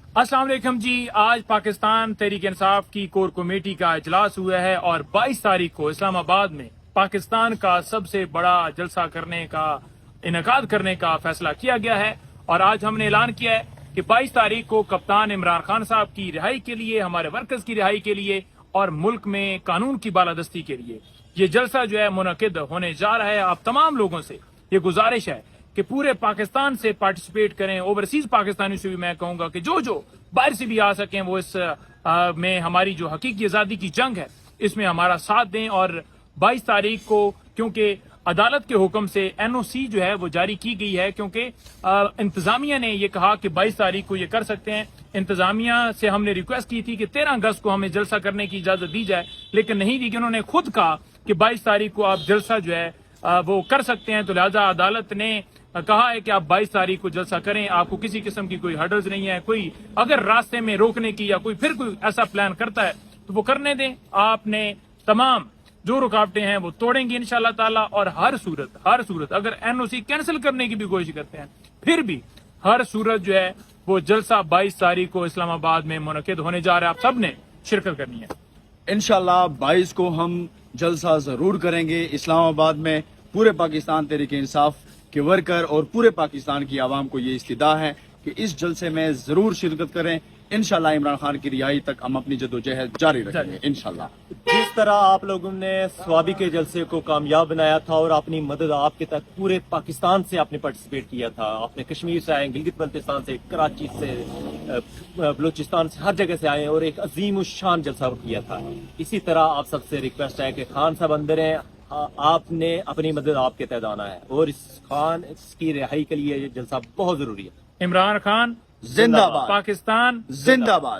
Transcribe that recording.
अस्सलाम वालेकुम जी। आज पाकिस्तान तहरीक इंसाफ की कोर कमेटी का इजलास हुआ है और 22 तारीख को इस्लामाबाद में पाकिस्तान का सबसे बड़ा जलसा करने का इनेकाद करने का फैसला किया गया है। और आज हमने ऐलान किया है कि 22 तारीख को कप्तान इमरान खान साहब की रिहाई के लिए, हमारे वर्कर्स की रिहाई के लिए और मुल्क में कानून की बालादस्ती के लिए ये जलसा जो है मुनक्किद होने जा रहा है। आप तमाम लोगों से ये गुजारिश है कि पूरे पाकिस्तान से पार्टिसिपेट करें। ओवरसीज पाकिस्तानियों से भी मैं कहूंगा कि जो बाहर से भी आ सकें वो इस में हमारी जो हकीकी आज़ादी की जंग है इसमें हमारा साथ दें। और 22 तारीख को क्योंकि अदालत के हुक्म से एनओसी जो है वो जारी की गई है, क्योंकि इंतजामिया ने ये कहा कि 22 तारीख को ये कर सकते हैं। इंतजामिया से हमने रिक्वेस्ट की थी कि 13 अगस्त को हमें जलसा करने की इजाजत दी जाए, लेकिन नहीं दी। कि उन्होंने खुद कहा कि 22 तारीख को आप जलसा जो है वो कर सकते हैं। तो लिहाजा अदालत ने कहा है कि आप 22 तारीख को जलसा करें, आपको किसी किस्म की कोई हर्डल्स नहीं है। कोई अगर रास्ते में रोकने की या कोई ऐसा प्लान करता है तो वो करने दें। आपने तमाम जो रुकावटें हैं वो तोड़ेंगे इंशाल्लाह ताला। और हर सूरत अगर एनओसी कैंसिल करने की भी कोशिश करते हैं फिर भी हर सूरत जो है वो जलसा 22 तारीख को इस्लामाबाद में मुनक्किद होने जा रहा है। आप सब ने शिरकत करनी है इंशाल्लाह। 22 को हम जलसा जरूर करेंगे इस्लामाबाद में। पूरे पाकिस्तान तहरीक इंसाफ के वर्कर और पूरे पाकिस्तान की आवाम को ये इस्तदा है कि इस जलसे में जरूर शिरकत करें। इंशाल्लाह इमरान खान की रिहाई तक हम अपनी जद्दोजहद जारी रखेंगे इंशाल्लाह। जिस तरह आप लोगों ने स्वाबी के जलसे को कामयाब बनाया था और अपनी मदद आपके तक पूरे पाकिस्तान से आपने पार्टिसिपेट किया था, आपने कश्मीर से आए, गिलगित बल्तिस्तान से, कराची से, बलूचिस्तान से, हर जगह से आए और एक अजीम शान जलसा किया था। इसी तरह आप सबसे रिक्वेस्ट है कि खान साहब अंदर हैं, आपने अपनी मदद आपके तहत आना है और इस खान की रिहाई के लिए ये जलसा बहुत जरूरी है। इमरान खान जिंदाबाद, पाकिस्तान जिंदाबाद।